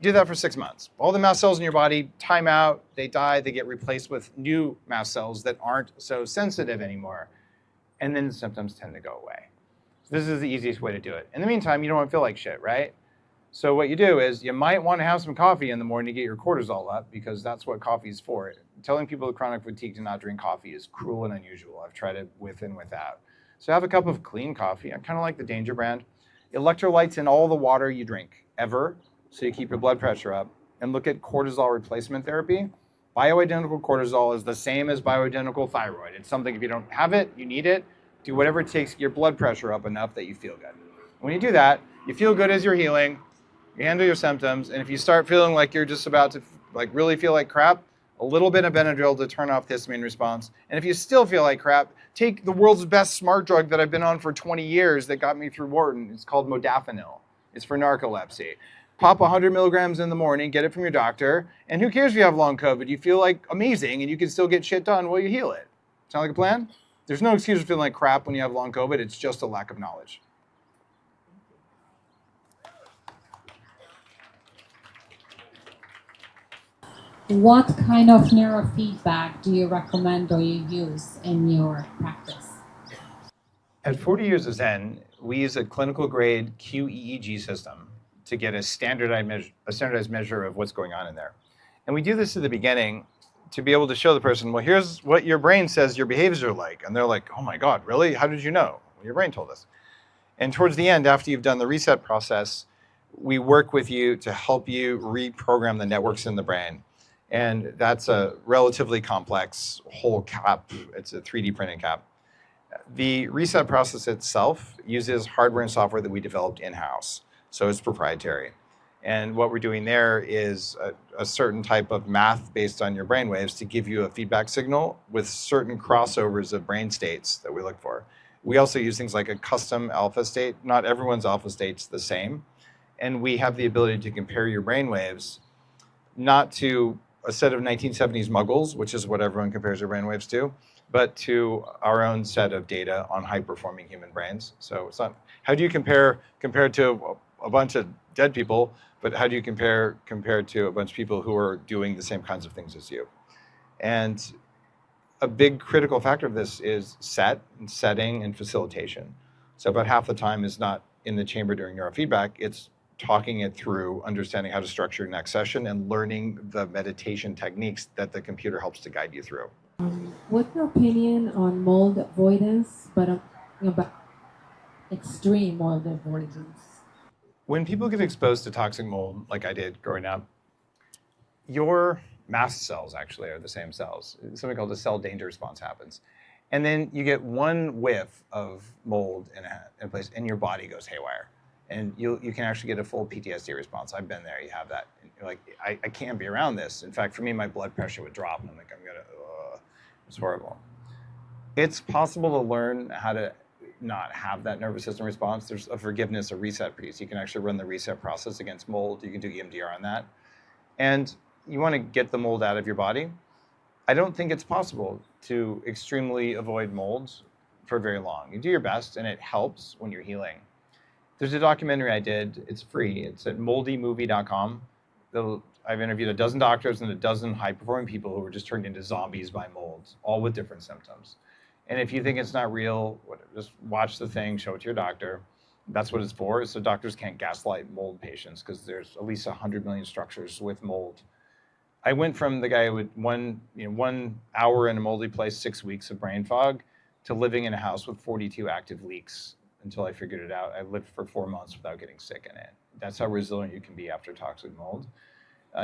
A: Do that for 6 months. All the mast cells in your body time out, they die, they get replaced with new mast cells that aren't so sensitive anymore. And then the symptoms tend to go away. So this is the easiest way to do it. In the meantime, you don't want to feel like shit, right? So what you do is you might want to have some coffee in the morning to get your cortisol up because that's what coffee is for. Telling people with chronic fatigue to not drink coffee is cruel and unusual. I've tried it with and without. So have a cup of clean coffee. I kind of like the Danger brand. Electrolytes in all the water you drink ever, so you keep your blood pressure up. And look at cortisol replacement therapy. Bioidentical cortisol is the same as bioidentical thyroid. It's something if you don't have it, you need it. Do whatever it takes to get your blood pressure up enough that you feel good. When you do that, you feel good as you're healing. You handle your symptoms, and if you start feeling like you're just about to really feel like crap, a little bit of Benadryl to turn off the histamine response. And if you still feel like crap, take the world's best smart drug that I've been on for 20 years that got me through Wharton. It's called modafinil. It's for narcolepsy. Pop 100 milligrams in the morning, get it from your doctor, and who cares if you have long COVID? You feel like amazing, and you can still get shit done while you heal it. Sound like a plan? There's no excuse for feeling like crap when you have long COVID. It's just a lack of knowledge.
F: What kind of neurofeedback do you recommend or you use in your practice?
A: At 40 years of Zen, we use a clinical grade QEEG system to get a standardized measure of what's going on in there. And we do this at the beginning to be able to show the person, well, here's what your brain says your behaviors are like. And they're like, oh my God, really? How did you know? Well, your brain told us. And towards the end, after you've done the reset process, we work with you to help you reprogram the networks in the brain. And that's a relatively complex whole cap. It's a 3D printing cap. The reset process itself uses hardware and software that we developed in-house. So it's proprietary. And what we're doing there is a certain type of math based on your brainwaves to give you a feedback signal with certain crossovers of brain states that we look for. We also use things like a custom alpha state. Not everyone's alpha state's the same. And we have the ability to compare your brainwaves not to a set of 1970s muggles, which is what everyone compares their brainwaves to, but to our own set of data on high-performing human brains. So it's not, how do you compare to a bunch of dead people, but how do you compare to a bunch of people who are doing the same kinds of things as you? And a big critical factor of this is setting, and facilitation. So about half the time is not in the chamber during neurofeedback, it's talking it through, understanding how to structure your next session, and learning the meditation techniques that the computer helps to guide you through.
F: What's your opinion on mold avoidance, but about extreme mold avoidance?
A: When people get exposed to toxic mold, like I did growing up, your mast cells actually are the same cells. Something called a cell danger response happens. And then you get one whiff of mold in a place, and your body goes haywire. And you can actually get a full PTSD response. I've been there, you have that. And you're like, I can't be around this. In fact, for me, my blood pressure would drop, and I'm like, it's horrible. It's possible to learn how to not have that nervous system response. There's a forgiveness, a reset piece. You can actually run the reset process against mold. You can do EMDR on that. And you want to get the mold out of your body. I don't think it's possible to extremely avoid molds for very long. You do your best, and it helps when you're healing. There's a documentary I did. It's free. It's at moldymovie.com. I've interviewed a dozen doctors and a dozen high-performing people who were just turned into zombies by molds, all with different symptoms. And if you think it's not real, just watch the thing, show it to your doctor. That's what it's for, so doctors can't gaslight mold patients, because there's at least 100 million structures with mold. I went from the guy with 1 hour in a moldy place, 6 weeks of brain fog, to living in a house with 42 active leaks until I figured it out. I lived for 4 months without getting sick in it. That's how resilient you can be after toxic mold.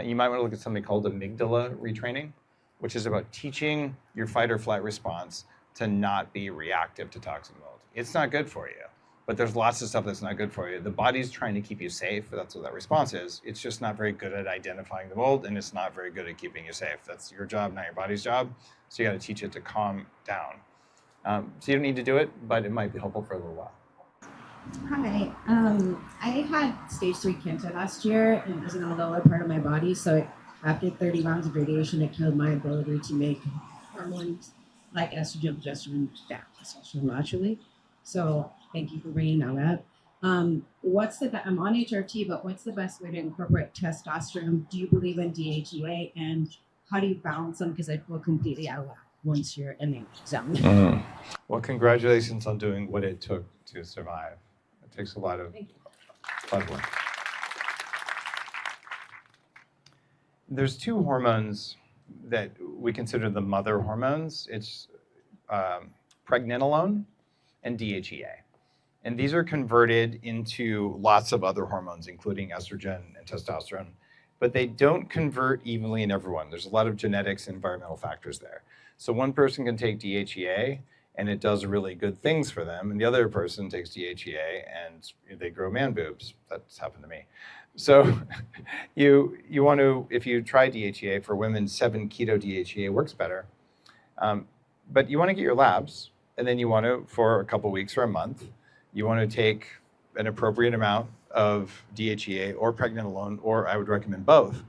A: You might want to look at something called amygdala retraining, which is about teaching your fight or flight response to not be reactive to toxic mold. It's not good for you, but there's lots of stuff that's not good for you. The body's trying to keep you safe. That's what that response is. It's just not very good at identifying the mold, and it's not very good at keeping you safe. That's your job, not your body's job. So you got to teach it to calm down. So you don't need to do it, but it might be helpful for a little while.
G: Hi, I had stage 3 cancer last year, and it was in the lower part of my body. So after 30 rounds of radiation, it killed my ability to make hormones like estrogen, progesterone, testosterone naturally. So thank you for bringing that up. I'm on HRT, but what's the best way to incorporate testosterone? Do you believe in DHEA, and how do you balance them? Because I feel completely out of whack once you're in the zone.
A: Well, congratulations on doing what it took to survive. It takes a lot of work. There's 2 hormones that we consider the mother hormones. It's pregnenolone and DHEA. And these are converted into lots of other hormones, including estrogen and testosterone, but they don't convert evenly in everyone. There's a lot of genetics and environmental factors there. So one person can take DHEA and it does really good things for them, and the other person takes DHEA and they grow man boobs. That's happened to me. So you want to, if you try DHEA for women, 7-keto DHEA works better. But you want to get your labs, and then you want to, for a couple weeks or a month, you want to take an appropriate amount of DHEA or pregnenolone, or I would recommend both,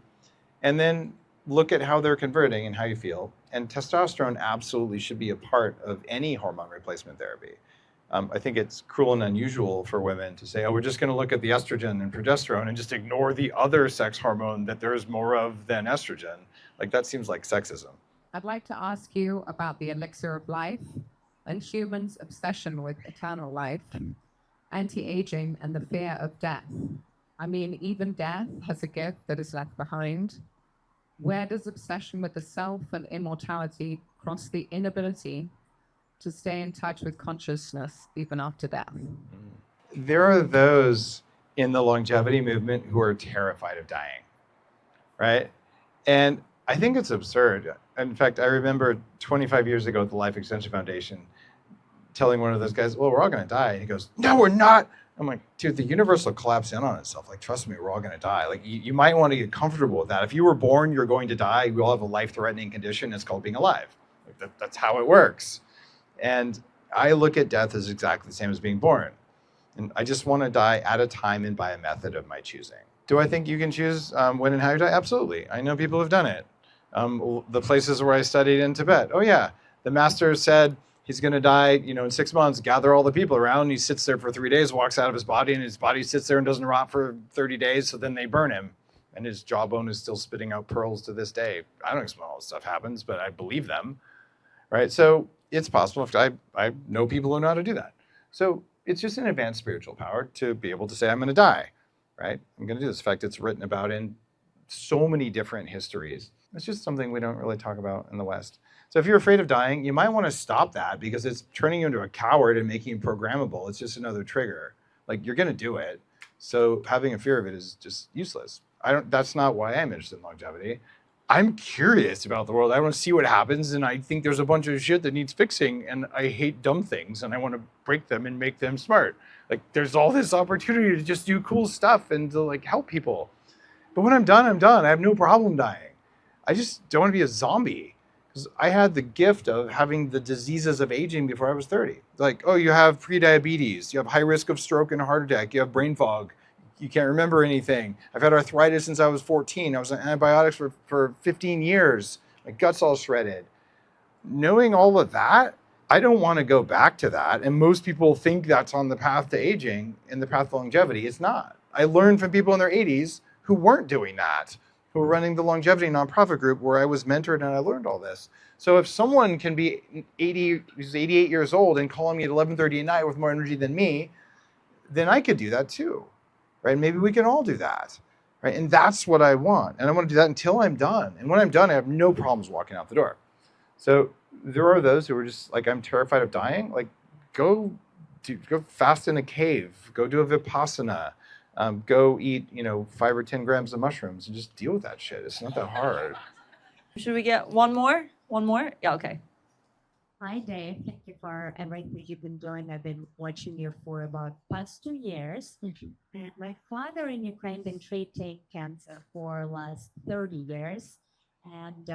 A: and then look at how they're converting and how you feel. And testosterone absolutely should be a part of any hormone replacement therapy. I think it's cruel and unusual for women to say, oh, we're just going to look at the estrogen and progesterone and just ignore the other sex hormone that there's more of than estrogen. Like, that seems like sexism.
H: I'd like to ask you about the elixir of life and humans' obsession with eternal life, anti-aging, and the fear of death. I mean, even death has a gift that is left behind. Where does obsession with the self and immortality cross the inability to stay in touch with consciousness even after death?
A: There are those in the longevity movement who are terrified of dying, right? And I think it's absurd. In fact, I remember 25 years ago at the Life Extension Foundation telling one of those guys, well, we're all going to die. And he goes, no, we're not. I'm like, dude, the universe will collapse in on itself. Like, trust me, we're all going to die. Like, you might want to get comfortable with that. If you were born, you're going to die. We all have a life-threatening condition. It's called being alive. Like, that's how it works. And I look at death as exactly the same as being born. And I just want to die at a time and by a method of my choosing. Do I think you can choose when and how you die? Absolutely. I know people who've done it. The places where I studied in Tibet. Oh yeah, the master said he's going to die, in 6 months. Gather all the people around. He sits there for 3 days, walks out of his body, and his body sits there and doesn't rot for 30 days. So then they burn him, and his jawbone is still spitting out pearls to this day. I don't explain all this stuff happens, but I believe them, right? So it's possible. If I know people who know how to do that. So it's just an advanced spiritual power to be able to say, I'm going to die, right? I'm going to do this. In fact, it's written about in so many different histories. It's just something we don't really talk about in the West. So if you're afraid of dying, you might want to stop that because it's turning you into a coward and making you programmable. It's just another trigger. Like, you're going to do it. So having a fear of it is just useless. That's not why I'm interested in longevity. I'm curious about the world. I want to see what happens, and I think there's a bunch of shit that needs fixing, and I hate dumb things, and I want to break them and make them smart. Like, there's all this opportunity to just do cool stuff and to help people. But when I'm done, I'm done. I have no problem dying. I just don't want to be a zombie. Because I had the gift of having the diseases of aging before I was 30. Like, oh, you have prediabetes, you have high risk of stroke and heart attack, you have brain fog, you can't remember anything. I've had arthritis since I was 14. I was on antibiotics for 15 years. My gut's all shredded. Knowing all of that, I don't want to go back to that. And most people think that's on the path to aging and the path to longevity. It's not. I learned from people in their 80s who weren't doing that, who were running the longevity nonprofit group where I was mentored and I learned all this. So if someone can be 88 years old and calling me at 11:30 at night with more energy than me, then I could do that too, right? Maybe we can all do that, right? And that's what I want. And I want to do that until I'm done. And when I'm done, I have no problems walking out the door. So there are those who are just like, I'm terrified of dying. Like, go fast in a cave, go do a Vipassana. Go eat, 5 or 10 grams of mushrooms and just deal with that shit. It's not that hard.
B: Should we get one more? One more? Yeah, okay.
I: Hi, Dave. Thank you for everything you've been doing. I've been watching you for about past 2 years. And my father in Ukraine been treating cancer for last 30 years. And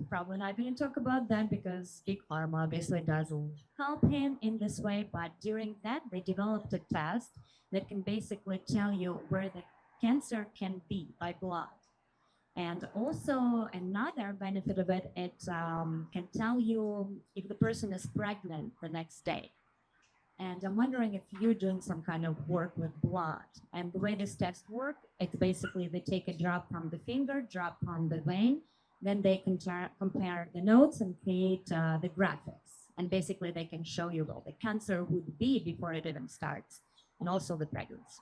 I: probably not going to talk about that because Big Pharma obviously doesn't help him in this way. But during that, they developed a test that can basically tell you where the cancer can be by blood. And also another benefit of it, it can tell you if the person is pregnant the next day. And I'm wondering if you're doing some kind of work with blood. And the way this test works, it's basically they take a drop from the finger, drop on the vein, then they can compare the notes and create the graphics. And basically they can show you where the cancer would be before it even starts, and also the pregnancy.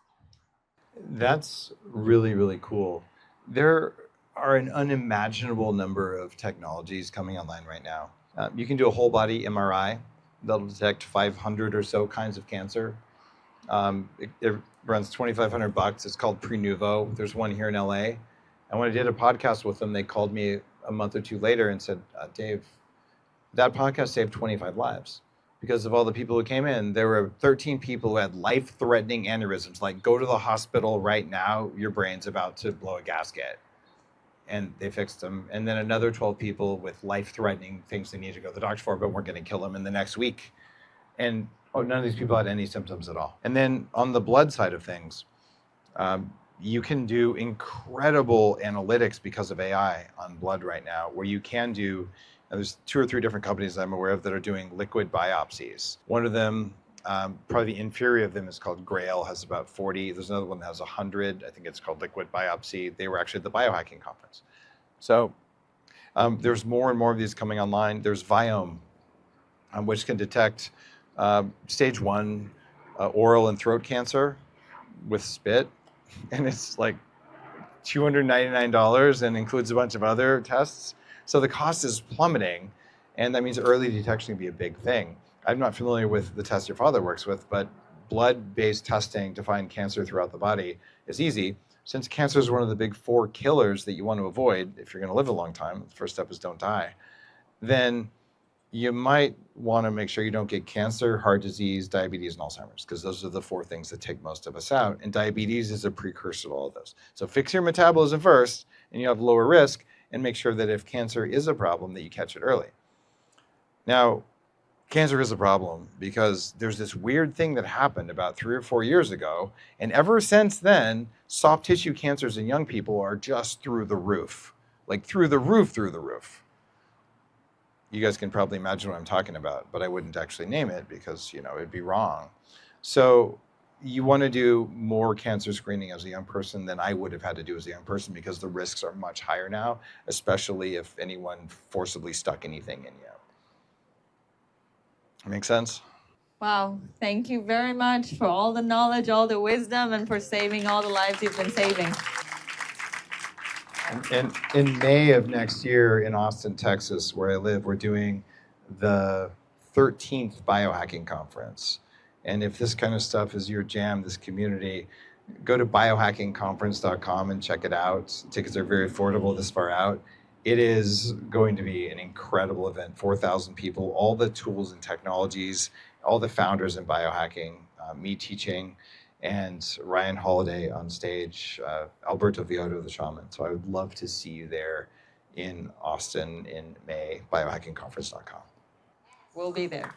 A: That's really, really cool. There are an unimaginable number of technologies coming online right now. You can do a whole body MRI that'll detect 500 or so kinds of cancer. It runs $2,500. It's called Prenuvo. There's one here in LA. And when I did a podcast with them, they called me a month or two later and said, Dave, that podcast saved 25 lives. Because of all the people who came in, there were 13 people who had life-threatening aneurysms, like go to the hospital right now, your brain's about to blow a gasket. And they fixed them. And then another 12 people with life-threatening things they needed to go to the doctor for, but weren't going to kill them in the next week. And none of these people had any symptoms at all. And then on the blood side of things, you can do incredible analytics because of AI on blood right now, where you can do, there's 2 or 3 different companies I'm aware of that are doing liquid biopsies. One of them, probably the inferior of them, is called Grail, has about 40. There's another one that has 100. I think it's called liquid biopsy. They were actually at the Biohacking conference. So there's more and more of these coming online. There's Viome, which can detect stage 1 oral and throat cancer with spit. And it's like $299 and includes a bunch of other tests. So the cost is plummeting. And that means early detection can be a big thing. I'm not familiar with the test your father works with, but blood-based testing to find cancer throughout the body is easy. Since cancer is one of the big 4 killers that you want to avoid if you're going to live a long time, the first step is don't die, then you might want to make sure you don't get cancer, heart disease, diabetes, and Alzheimer's, because those are the 4 things that take most of us out. And diabetes is a precursor to all of those. So fix your metabolism first, and you have lower risk, and make sure that if cancer is a problem, that you catch it early. Now, cancer is a problem because there's this weird thing that happened about 3 or 4 years ago. And ever since then, soft tissue cancers in young people are just through the roof, like through the roof. You guys can probably imagine what I'm talking about, but I wouldn't actually name it because, it'd be wrong. So you want to do more cancer screening as a young person than I would have had to do as a young person, because the risks are much higher now, especially if anyone forcibly stuck anything in you. Make sense?
B: Wow, thank you very much for all the knowledge, all the wisdom, and for saving all the lives you've been saving.
A: And in May of next year in Austin, Texas, where I live, we're doing the 13th Biohacking Conference. And if this kind of stuff is your jam, this community, go to biohackingconference.com and check it out. Tickets are very affordable this far out. It is going to be an incredible event, 4,000 people, all the tools and technologies, all the founders in biohacking, me teaching, and Ryan Holiday on stage, Alberto Vioto, the shaman. So I would love to see you there in Austin in May, biohackingconference.com.
B: We'll be there.